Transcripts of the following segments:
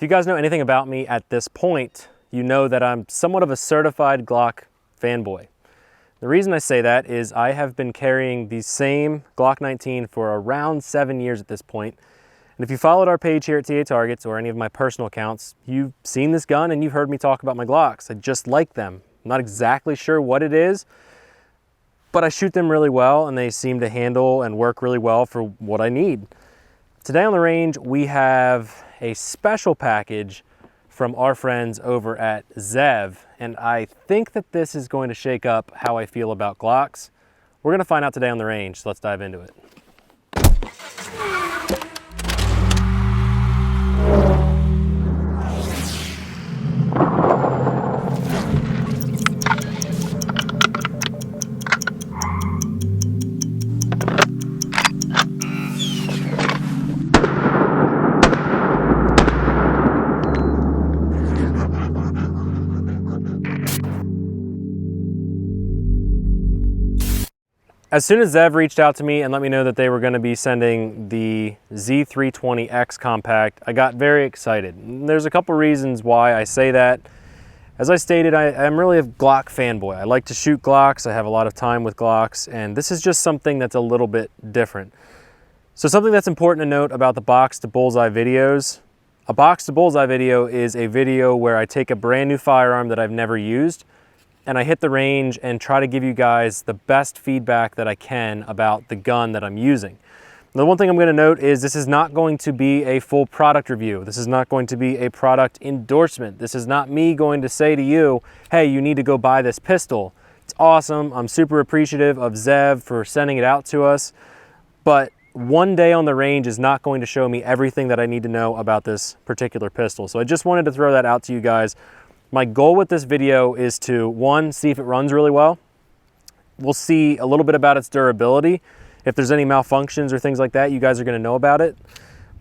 you guys know anything about me at this point, you know that I'm somewhat of a certified Glock fanboy. The reason I say that is I have been carrying the same Glock 19 for around 7 years at this point. And if you followed our page here at TA Targets or any of my personal accounts, you've seen this gun and you've heard me talk about my Glocks. I just like them. I'm not exactly sure what it is, but I shoot them really well and they seem to handle and work really well for what I need. Today on the range, we have a special package from our friends over at Zev, and I think that this is going to shake up how I feel about Glocks. We're gonna find out today on the range, so let's dive into it. As soon as Zev reached out to me and let me know that they were going to be sending the Z320 X Compact, I got very excited. And there's a couple reasons why I say that. As I stated, I'm really a Glock fanboy. I like to shoot Glocks, I have a lot of time with Glocks, and this is just something that's a little bit different. So something that's important to note about the Box to Bullseye videos. A Box to Bullseye video is a video where I take a brand new firearm that I've never used, and I hit the range and try to give you guys the best feedback that I can about the gun that I'm using. The one thing I'm going to note is this is not going to be a full product review. This is not going to be a product endorsement. This is not me going to say to you, hey, you need to go buy this pistol. It's awesome. I'm super appreciative of Zev for sending it out to us, but one day on the range is not going to show me everything that I need to know about this particular pistol. So I just wanted to throw that out to you guys. My goal with this video is to, one, see if it runs really well. We'll see a little bit about its durability. If there's any malfunctions or things like that, you guys are going to know about it.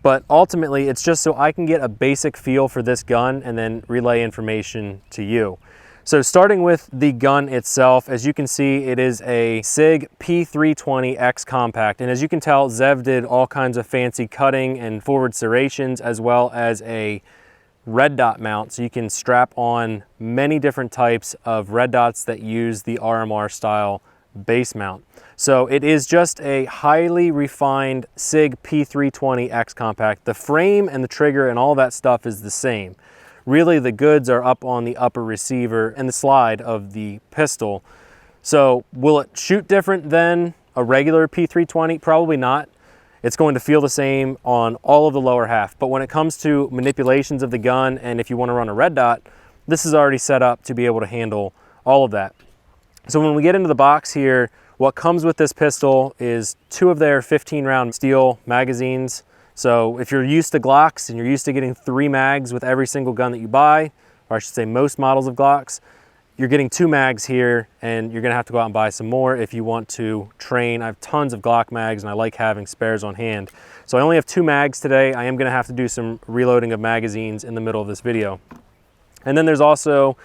But ultimately, it's just so I can get a basic feel for this gun and then relay information to you. So starting with the gun itself, as you can see, it is a SIG P320 X Compact. And as you can tell, Zev did all kinds of fancy cutting and forward serrations, as well as a red dot mount, so you can strap on many different types of red dots that use the RMR style base mount. So it is just a highly refined SIG P320 X Compact. The frame and the trigger and all that stuff is the same. Really, the goods are up on the upper receiver and the slide of the pistol. So will it shoot different than a regular P320? Probably not. It's going to feel the same on all of the lower half. But when it comes to manipulations of the gun, and if you want to run a red dot, this is already set up to be able to handle all of that. So when we get into the box here, what comes with this pistol is 2 of their 15-round steel magazines. So if you're used to Glocks and you're used to getting 3 mags with every single gun that you buy, or I should say most models of Glocks, you're getting 2 mags here, and you're gonna have to go out and buy some more if you want to train. I have tons of Glock mags and I like having spares on hand. So I only have 2 mags today. I am gonna have to do some reloading of magazines in the middle of this video. And then there's also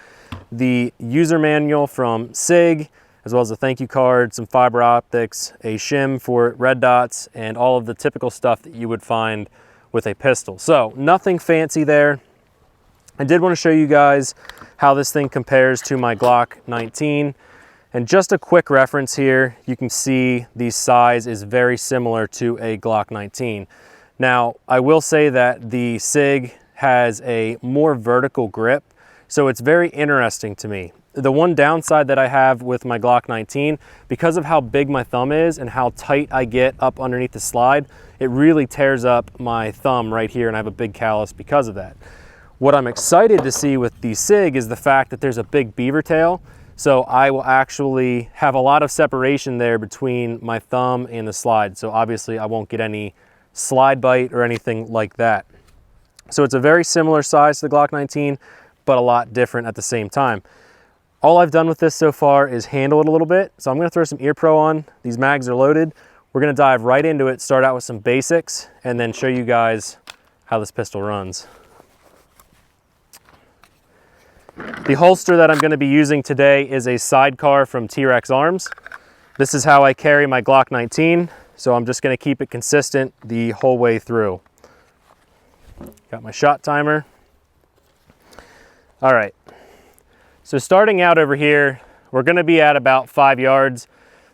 the user manual from SIG, as well as a thank you card, some fiber optics, a shim for red dots, and all of the typical stuff that you would find with a pistol. So nothing fancy there. I did want to show you guys how this thing compares to my Glock 19. And just a quick reference here, you can see the size is very similar to a Glock 19. Now, I will say that the SIG has a more vertical grip, so it's very interesting to me. The one downside that I have with my Glock 19, because of how big my thumb is and how tight I get up underneath the slide, it really tears up my thumb right here, and I have a big callus because of that. What I'm excited to see with the SIG is the fact that there's a big beaver tail, so I will actually have a lot of separation there between my thumb and the slide. So obviously I won't get any slide bite or anything like that. So it's a very similar size to the Glock 19, but a lot different at the same time. All I've done with this so far is handle it a little bit. So I'm gonna throw some ear pro on. These mags are loaded. We're gonna dive right into it, start out with some basics, and then show you guys how this pistol runs. The holster that I'm going to be using today is a sidecar from T-Rex Arms. This is how I carry my Glock 19, so I'm just going to keep it consistent the whole way through. Got my shot timer. All right, so starting out over here, we're gonna be at about 5 yards.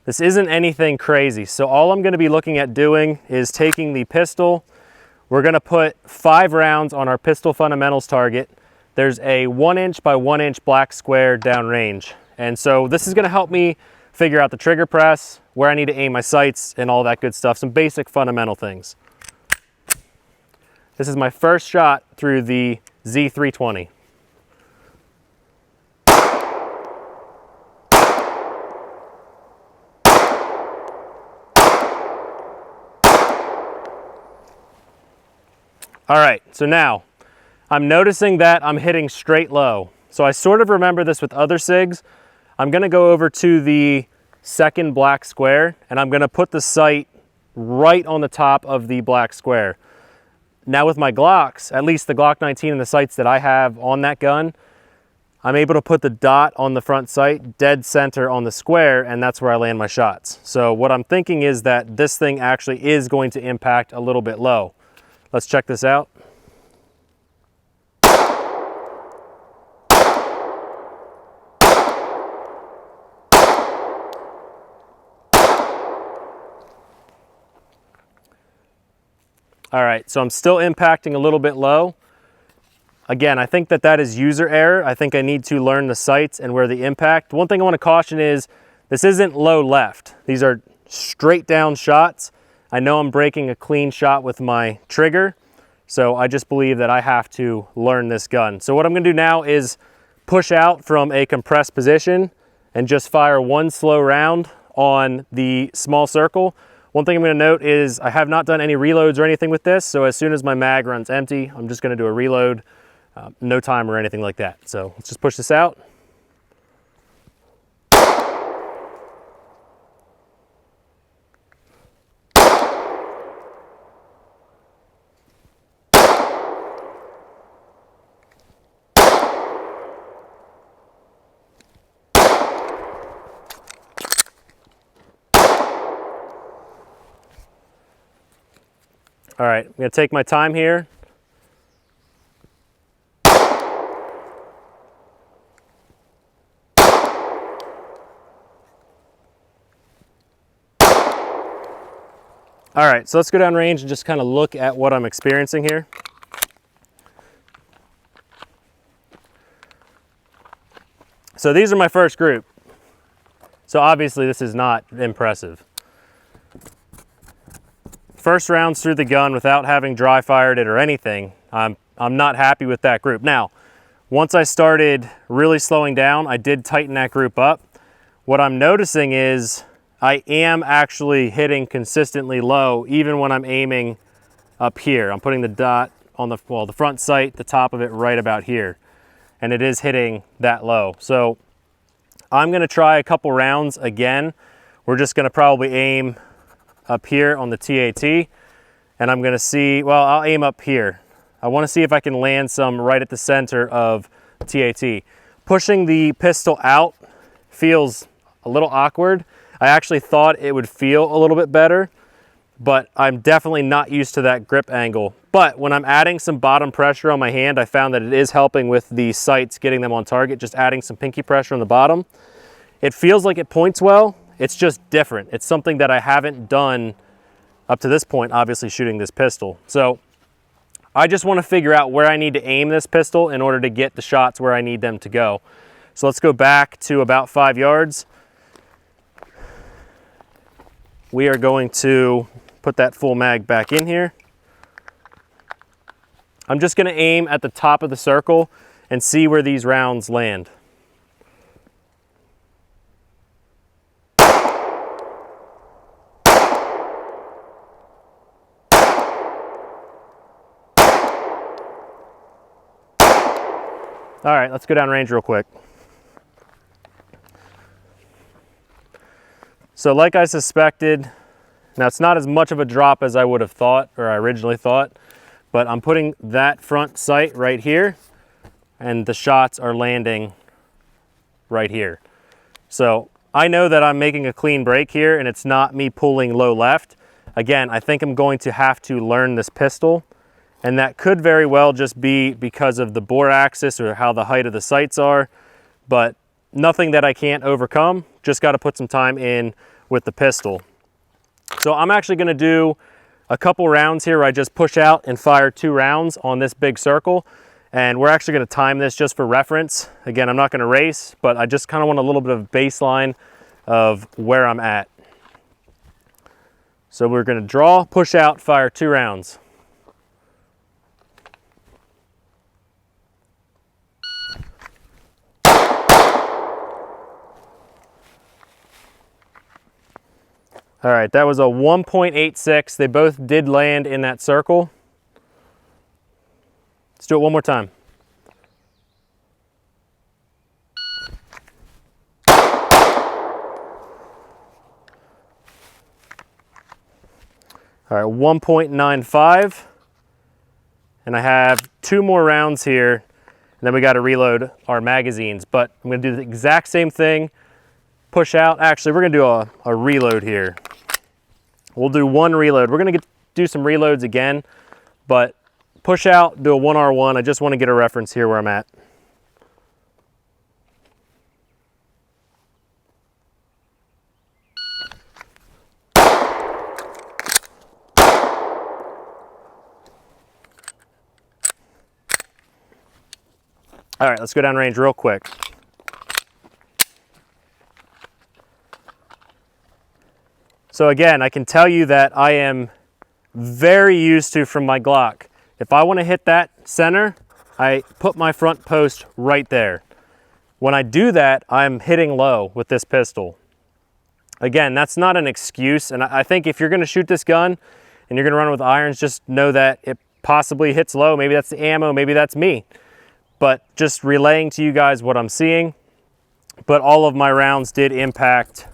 This isn't anything crazy. So all I'm gonna be looking at doing is taking the pistol. We're gonna put 5 rounds on our pistol fundamentals target. There's a 1 inch by 1 inch black square downrange. And so this is gonna help me figure out the trigger press, where I need to aim my sights and all that good stuff, some basic fundamental things. This is my first shot through the Z320. All right, so now I'm noticing that I'm hitting straight low. So I sort of remember this with other SIGs. I'm gonna go over to the second black square and I'm gonna put the sight right on the top of the black square. Now with my Glocks, at least the Glock 19 and the sights that I have on that gun, I'm able to put the dot on the front sight dead center on the square, and that's where I land my shots. So what I'm thinking is that this thing actually is going to impact a little bit low. Let's check this out. All right, so I'm still impacting a little bit low. Again, I think that is user error. I think I need to learn the sights and where the impact. One thing I want to caution is this isn't low left. These are straight down shots. I know I'm breaking a clean shot with my trigger, so I just believe that I have to learn this gun. So what I'm gonna do now is push out from a compressed position and just fire 1 slow round on the small circle. One thing I'm gonna note is I have not done any reloads or anything with this, so as soon as my mag runs empty, I'm just gonna do a reload, no timer or anything like that. So let's just push this out. All right, I'm gonna take my time here. All right, so let's go down range and just kind of look at what I'm experiencing here. So these are my first group. So obviously this is not impressive. First rounds through the gun without having dry fired it or anything, I'm not happy with that group. Now, once I started really slowing down, I did tighten that group up. What I'm noticing is I am actually hitting consistently low, even when I'm aiming up here. I'm putting the dot on the front sight, the top of it right about here, and it is hitting that low. So I'm gonna try a couple rounds again. We're just gonna probably aim up here on the TAT, and I'm gonna see, well, I'll aim up here. I wanna see if I can land some right at the center of TAT. Pushing the pistol out feels a little awkward. I actually thought it would feel a little bit better, but I'm definitely not used to that grip angle. But when I'm adding some bottom pressure on my hand, I found that it is helping with the sights, getting them on target, just adding some pinky pressure on the bottom. It feels like it points well. It's just different. It's something that I haven't done up to this point, obviously shooting this pistol. So I just want to figure out where I need to aim this pistol in order to get the shots where I need them to go. So let's go back to about 5 yards. We are going to put that full mag back in here. I'm just going to aim at the top of the circle and see where these rounds land. All right, let's go down range real quick. So like I suspected, now it's not as much of a drop as I would have thought, or I originally thought, but I'm putting that front sight right here, and the shots are landing right here. So I know that I'm making a clean break here, and it's not me pulling low left. Again, I think I'm going to have to learn this pistol And that could very well just be because of the bore axis or how the height of the sights are, but nothing that I can't overcome. Just got to put some time in with the pistol. So I'm actually going to do a couple rounds here where I just push out and fire 2 rounds on this big circle. And we're actually going to time this just for reference. Again, I'm not going to race, but I just kind of want a little bit of baseline of where I'm at. So we're going to draw, push out, fire 2 rounds. All right, that was a 1.86. They both did land in that circle. Let's do it one more time. All right, 1.95. And I have 2 more rounds here, and then we got to reload our magazines. But I'm going to do the exact same thing. Push out. Actually, we're going to do a reload here. We'll do 1 reload. We're going to do some reloads again, but push out, do a 1R1. I just want to get a reference here where I'm at. All right, let's go down range real quick. So again, I can tell you that I am very used to from my Glock. If I want to hit that center, I put my front post right there. When I do that, I'm hitting low with this pistol. Again, that's not an excuse, and I think if you're going to shoot this gun and you're going to run with irons, just know that it possibly hits low. Maybe that's the ammo, maybe that's me. But just relaying to you guys what I'm seeing. But all of my rounds did impact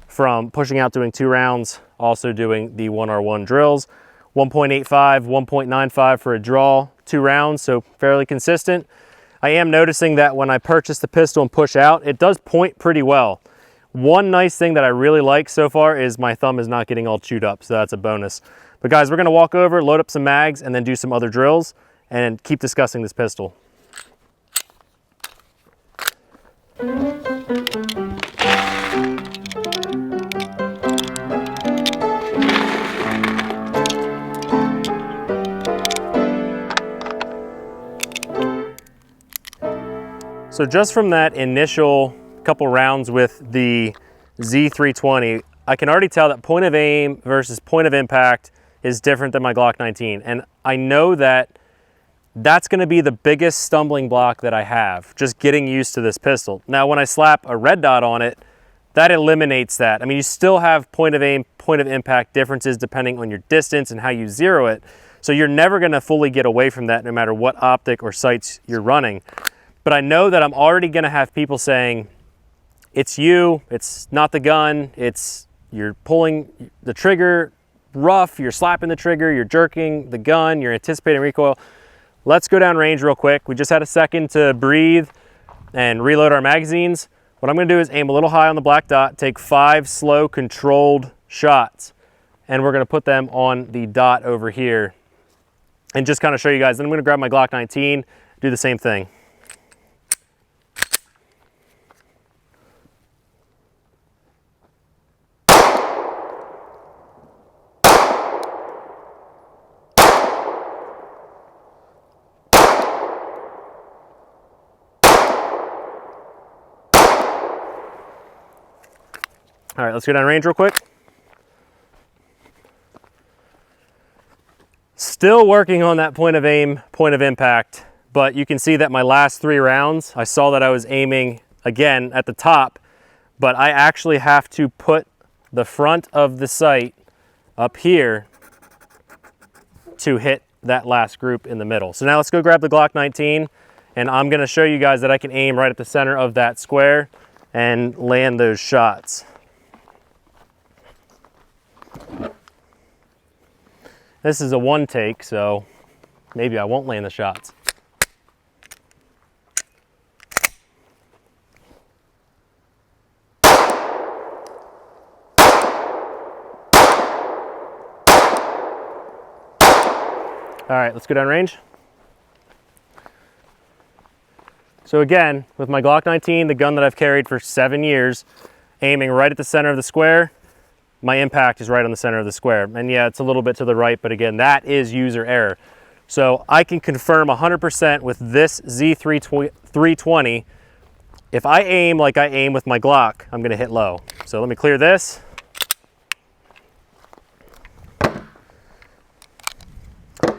from pushing out, doing 2 rounds, also doing the 1R1 drills. 1.85, 1.95 for a draw, 2 rounds, so fairly consistent. I am noticing that when I purchase the pistol and push out, it does point pretty well. One nice thing that I really like so far is my thumb is not getting all chewed up, so that's a bonus. But guys, we're gonna walk over, load up some mags, and then do some other drills, and keep discussing this pistol. So just from that initial couple rounds with the Z320, I can already tell that point of aim versus point of impact is different than my Glock 19. And I know that that's going to be the biggest stumbling block that I have, just getting used to this pistol. Now, when I slap a red dot on it, that eliminates that. I mean, you still have point of aim, point of impact differences depending on your distance and how you zero it. So you're never going to fully get away from that no matter what optic or sights you're running. But I know that I'm already going to have people saying, it's you, it's not the gun, you're pulling the trigger rough, you're slapping the trigger, you're jerking the gun, you're anticipating recoil. Let's go down range real quick. We just had a second to breathe and reload our magazines. What I'm going to do is aim a little high on the black dot, take 5 slow controlled shots, and we're going to put them on the dot over here and just kind of show you guys. Then I'm going to grab my Glock 19, do the same thing. All right, let's go down range real quick. Still working on that point of aim, point of impact, but you can see that my last 3 rounds, I saw that I was aiming again at the top, but I actually have to put the front of the sight up here to hit that last group in the middle. So now let's go grab the Glock 19, and I'm gonna show you guys that I can aim right at the center of that square and land those shots. This is a 1 take, so maybe I won't land the shots. All right, let's go down range. So again, with my Glock 19, the gun that I've carried for 7 years, aiming right at the center of the square, my impact is right on the center of the square. And yeah, it's a little bit to the right, but again, that is user error. So I can confirm 100% with this Z320, if I aim like I aim with my Glock, I'm gonna hit low. So let me clear this.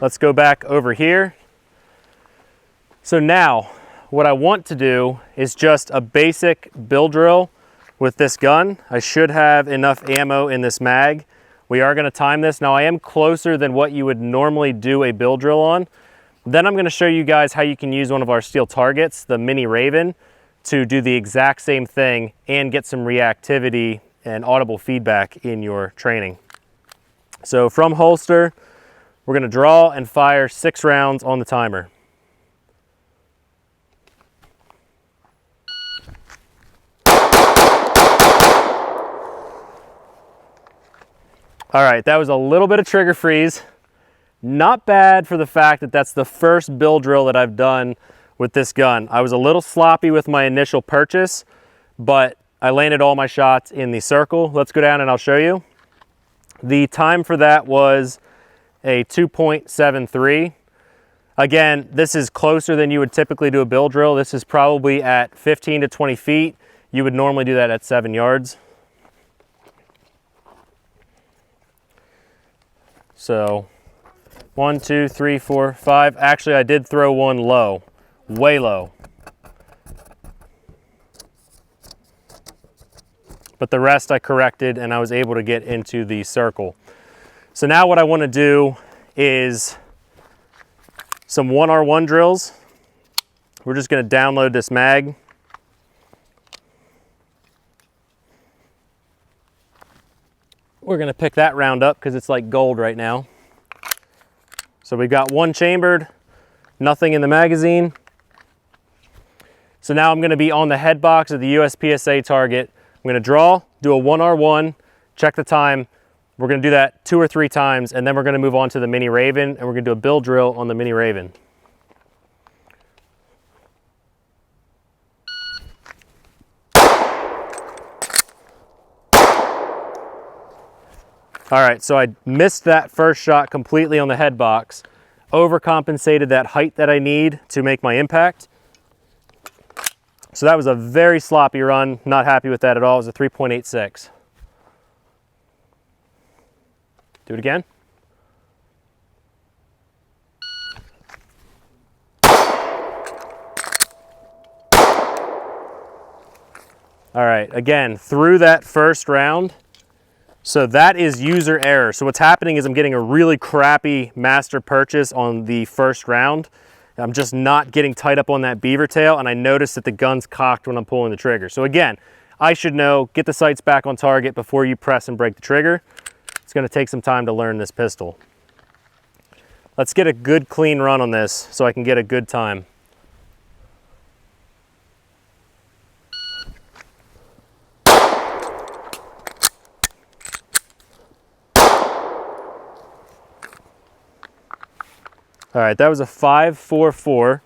Let's go back over here. So now, what I want to do is just a basic bill drill with this gun. I should have enough ammo in this mag. We are gonna time this. Now I am closer than what you would normally do a bill drill on. Then I'm gonna show you guys how you can use one of our steel targets, the Mini Raven, to do the exact same thing and get some reactivity and audible feedback in your training. So from holster, we're gonna draw and fire 6 rounds on the timer. All right, that was a little bit of trigger freeze. Not bad for the fact that that's the first bill drill that I've done with this gun. I was a little sloppy with my initial purchase, but I landed all my shots in the circle. Let's go down and I'll show you. The time for that was a 2.73. Again, this is closer than you would typically do a bill drill. This is probably at 15 to 20 feet. You would normally do that at 7 yards. So 1, 2, 3, 4, 5. Actually, I did throw one low, way low. But the rest I corrected and I was able to get into the circle. So now what I want to do is some 1R1 drills. We're just going to download this mag. We're gonna pick that round up because it's like gold right now. So we've got 1 chambered, nothing in the magazine. So now I'm gonna be on the head box of the USPSA target. I'm gonna draw, do a 1R1, check the time. We're gonna do that 2 or 3 times, and then we're gonna move on to the Mini Raven, and we're gonna do a bill drill on the Mini Raven. All right, so I missed that first shot completely on the head box, overcompensated that height that I need to make my impact. So that was a very sloppy run, not happy with that at all. It was a 3.86. Do it again. All right, again, through that first round. So that is user error. So what's happening is I'm getting a really crappy master purchase on the first round. I'm just not getting tight up on that beaver tail, and I notice that the gun's cocked when I'm pulling the trigger. So again, I should know, get the sights back on target before you press and break the trigger. It's gonna take some time to learn this pistol. Let's get a good clean run on this so I can get a good time. All right, that was a 5.44.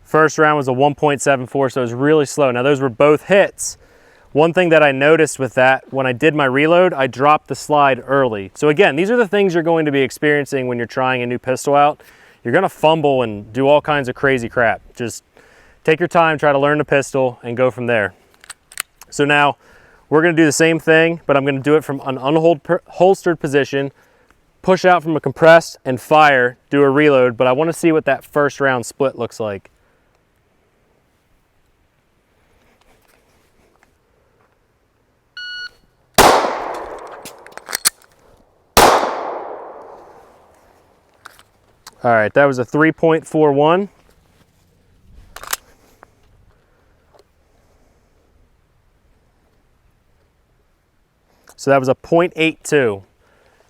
First round was a 1.74, so it was really slow. Now those were both hits. One thing that I noticed with that, when I did my reload, I dropped the slide early. So again, these are the things you're going to be experiencing when you're trying a new pistol out. You're gonna fumble and do all kinds of crazy crap. Just take your time, try to learn the pistol, and go from there. So now, we're gonna do the same thing, but I'm gonna do it from an unholstered position, push out from a compressed, and fire, do a reload, but I wanna see what that first round split looks like. All right, that was a 3.41. So that was a 0.82,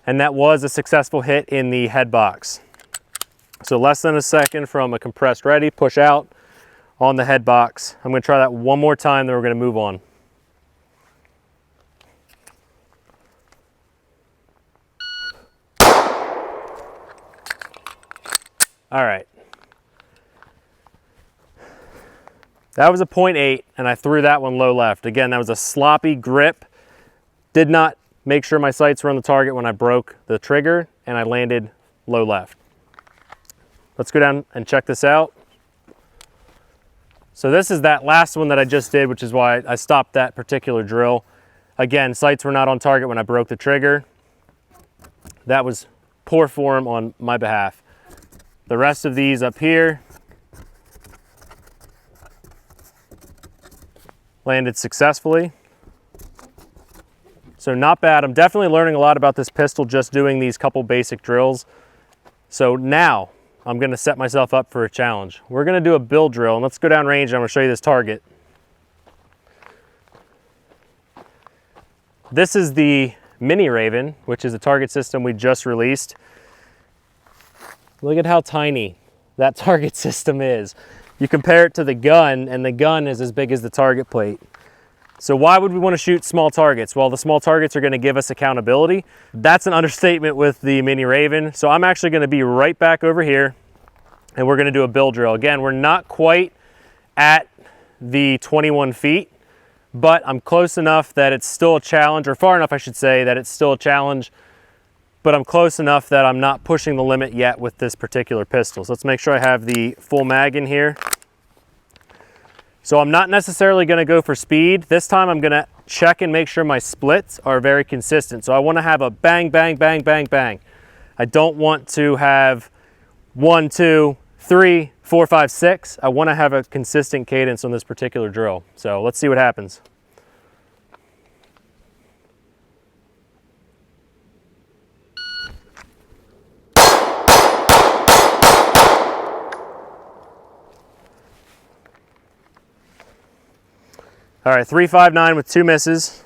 and that was a successful hit in the head box. So less than a second from a compressed ready, push out on the head box. I'm gonna try that one more time, then we're gonna move on. All right. That was a 0.8, and I threw that one low left. Again, that was a sloppy grip. Did not make sure my sights were on the target when I broke the trigger, and I landed low left. Let's go down and check this out. So this is that last one that I just did, which is why I stopped that particular drill. Again, sights were not on target when I broke the trigger. That was poor form on my behalf. The rest of these up here landed successfully. So not bad. I'm definitely learning a lot about this pistol just doing these couple basic drills. So now I'm going to set myself up for a challenge. We're going to do a build drill, and let's go down range and I'm going to show you this target. This is the Mini Raven, which is a target system we just released. Look at how tiny that target system is. You compare it to the gun, and the gun is as big as the target plate. So why would we want to shoot small targets? Well, the small targets are going to give us accountability. That's an understatement with the Mini Raven. So I'm actually going to be right back over here, and we're going to do a build drill. Again, we're not quite at the 21 feet, but I'm close enough that it's still a challenge, or far enough, I should say, that it's still a challenge, but I'm close enough that I'm not pushing the limit yet with this particular pistol. So let's make sure I have the full mag in here. So I'm not necessarily going to go for speed. This time I'm going to check and make sure my splits are very consistent. So I want to have a bang, bang, bang, bang, bang. I don't want to have 1, 2, 3, 4, 5, 6. I want to have a consistent cadence on this particular drill. So let's see what happens. All right, 359 with 2 misses.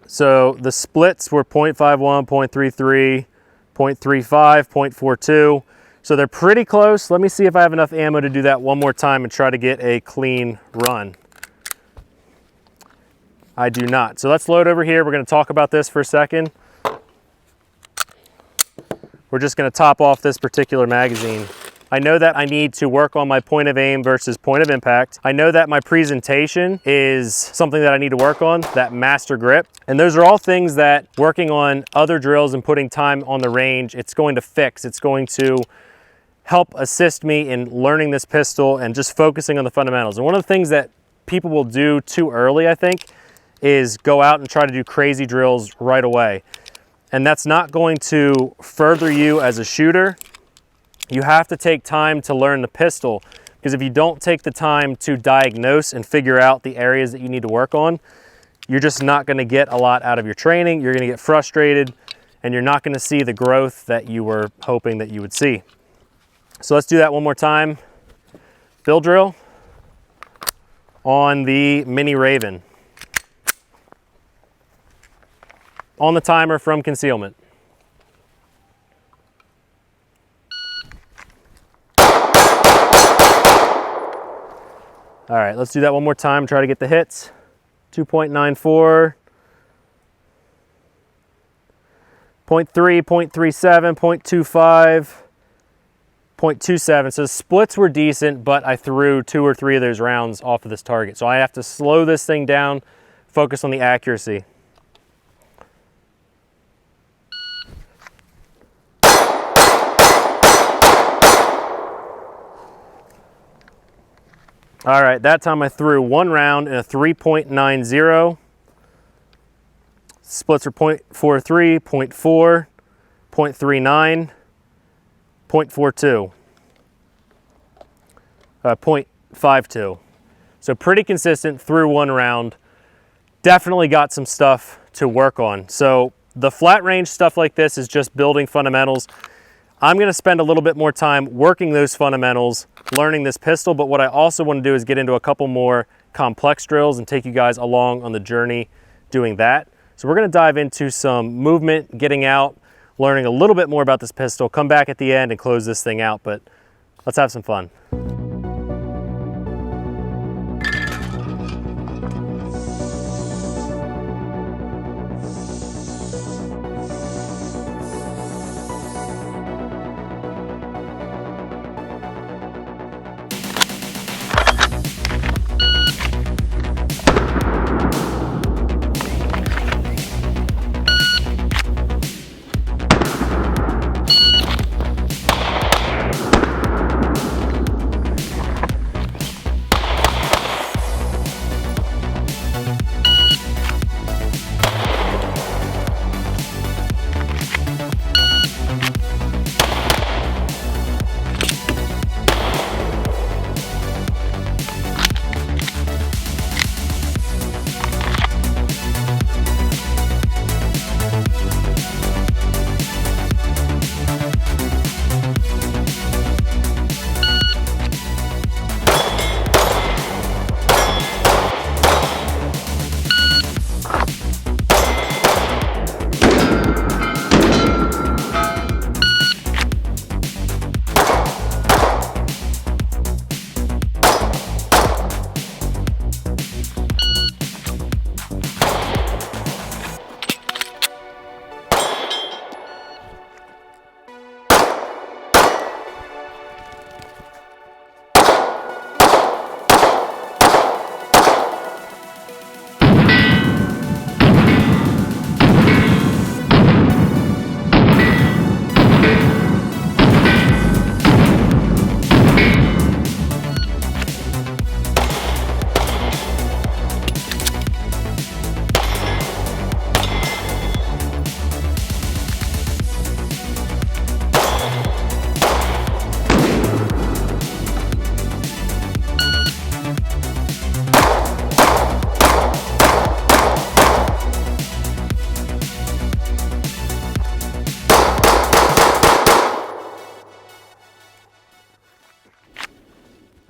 So the splits were 0.51, 0.33, 0.35, 0.42. So they're pretty close. Let me see if I have enough ammo to do that one more time and try to get a clean run. I do not. So let's load over here. We're going to talk about this for a second. We're just going to top off this particular magazine. I know that I need to work on my point of aim versus point of impact. I know that my presentation is something that I need to work on, that master grip. And those are all things that working on other drills and putting time on the range, it's going to fix. It's going to help assist me in learning this pistol and just focusing on the fundamentals. And one of the things that people will do too early, I think, is go out and try to do crazy drills right away. And that's not going to further you as a shooter. You have to take time to learn the pistol, because if you don't take the time to diagnose and figure out the areas that you need to work on, you're just not going to get a lot out of your training. You're going to get frustrated, and you're not going to see the growth that you were hoping that you would see. So let's do that one more time. Build drill on the Mini Raven. On the timer from concealment. All right, let's do that one more time, try to get the hits. 2.94, 0.3, 0.37, 0.25, 0.27. So the splits were decent, but I threw 2 or 3 of those rounds off of this target. So I have to slow this thing down, focus on the accuracy. All right, that time I threw 1 round in a 3.90. Splits are 0.43, 0.4, 0.39, 0.42, 0.52. So pretty consistent through 1 round. Definitely got some stuff to work on. So the flat range stuff like this is just building fundamentals. I'm going to spend a little bit more time working those fundamentals, learning this pistol, but what I also want to do is get into a couple more complex drills and take you guys along on the journey doing that. So we're going to dive into some movement, getting out, learning a little bit more about this pistol, come back at the end and close this thing out, but let's have some fun.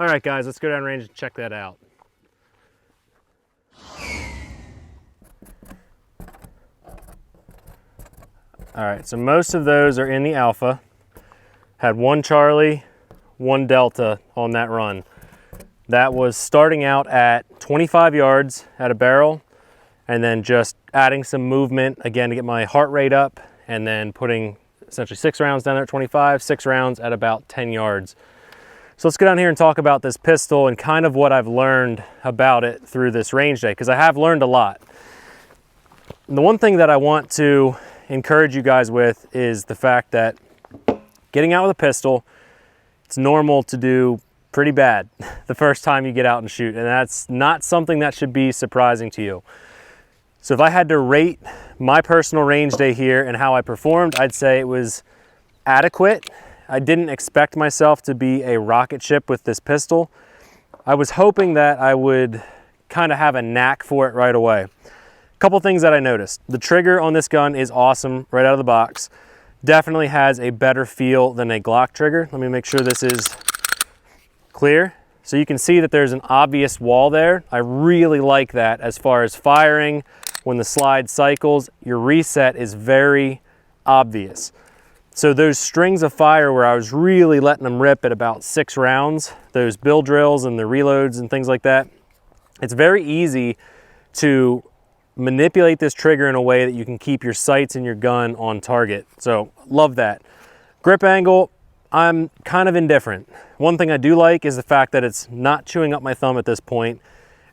All right, guys, let's go down range and check that out. All right, so most of those are in the Alpha. Had 1 Charlie, 1 Delta on that run. That was starting out at 25 yards at a barrel, and then just adding some movement, again, to get my heart rate up, and then putting essentially 6 rounds down there at 25, 6 rounds at about 10 yards. So let's go down here and talk about this pistol and kind of what I've learned about it through this range day, because I have learned a lot. And the one thing that I want to encourage you guys with is the fact that getting out with a pistol, it's normal to do pretty bad the first time you get out and shoot, and that's not something that should be surprising to you. So if I had to rate my personal range day here and how I performed, I'd say it was adequate. I didn't expect myself to be a rocket ship with this pistol. I was hoping that I would kind of have a knack for it right away. A couple things that I noticed. The trigger on this gun is awesome right out of the box. Definitely has a better feel than a Glock trigger. Let me make sure this is clear. So you can see that there's an obvious wall there. I really like that as far as firing. When the slide cycles, your reset is very obvious. So those strings of fire where I was really letting them rip at about 6 rounds, those bill drills and the reloads and things like that, it's very easy to manipulate this trigger in a way that you can keep your sights and your gun on target. So love that. Grip angle, I'm kind of indifferent. One thing I do like is the fact that it's not chewing up my thumb at this point,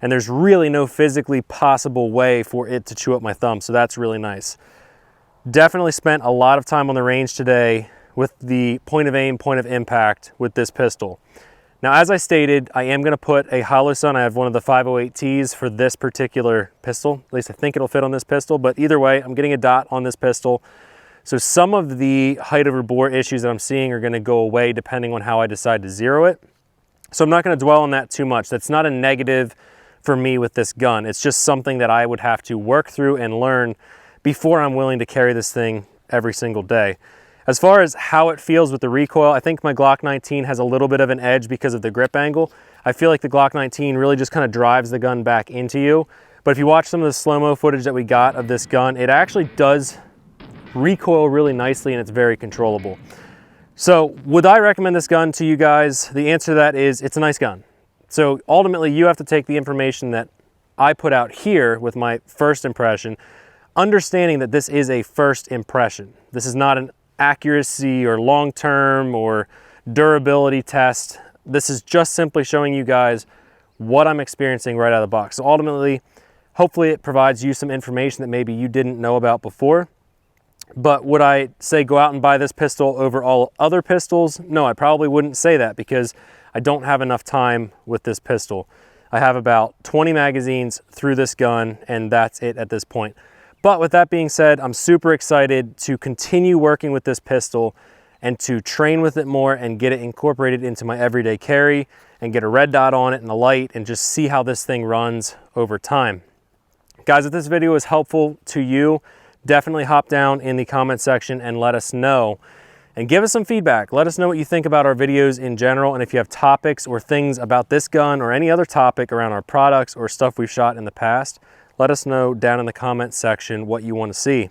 and there's really no physically possible way for it to chew up my thumb, so that's really nice. Definitely spent a lot of time on the range today with the point of aim, point of impact with this pistol. Now, as I stated, I am gonna put a hollow sun. I have one of the 508Ts for this particular pistol. At least I think it'll fit on this pistol, but either way, I'm getting a dot on this pistol. So some of the height over bore issues that I'm seeing are gonna go away depending on how I decide to zero it. So I'm not gonna dwell on that too much. That's not a negative for me with this gun. It's just something that I would have to work through and learn before I'm willing to carry this thing every single day. As far as how it feels with the recoil, I think my Glock 19 has a little bit of an edge because of the grip angle. I feel like the Glock 19 really just kind of drives the gun back into you. But if you watch some of the slow-mo footage that we got of this gun, it actually does recoil really nicely and it's very controllable. So would I recommend this gun to you guys? The answer to that is it's a nice gun. So ultimately you have to take the information that I put out here with my first impression, understanding that this is a first impression. This is not an accuracy or long-term or durability test. This is just simply showing you guys what I'm experiencing right out of the box. So ultimately, hopefully it provides you some information that maybe you didn't know about before. But would I say go out and buy this pistol over all other pistols? No, I probably wouldn't say that because I don't have enough time with this pistol. I have about 20 magazines through this gun and that's it at this point. But with that being said, I'm super excited to continue working with this pistol and to train with it more and get it incorporated into my everyday carry and get a red dot on it and a light and just see how this thing runs over time. Guys, if this video is helpful to you, definitely hop down in the comment section and let us know. And give us some feedback. Let us know what you think about our videos in general, and if you have topics or things about this gun or any other topic around our products or stuff we've shot in the past, let us know down in the comments section what you want to see.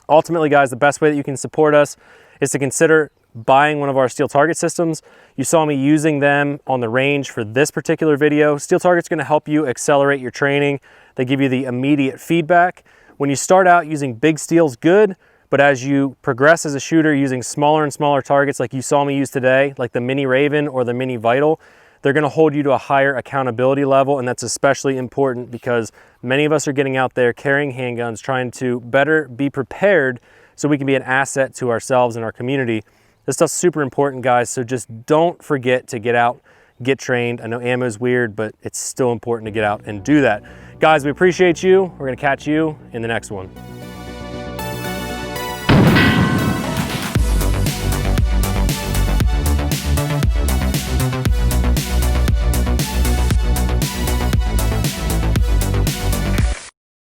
Ultimately, guys, the best way that you can support us is to consider buying one of our steel target systems. You saw me using them on the range for this particular video. Steel target's going to help you accelerate your training. They give you the immediate feedback. When you start out using big steel's good, but as you progress as a shooter using smaller and smaller targets like you saw me use today, like the Mini Raven or the Mini Vital, they're going to hold you to a higher accountability level, and that's especially important because many of us are getting out there carrying handguns, trying to better be prepared so we can be an asset to ourselves and our community. This stuff's super important, guys, so just don't forget to get out, get trained. I know ammo is weird, but it's still important to get out and do that. Guys, we appreciate you. We're going to catch you in the next one.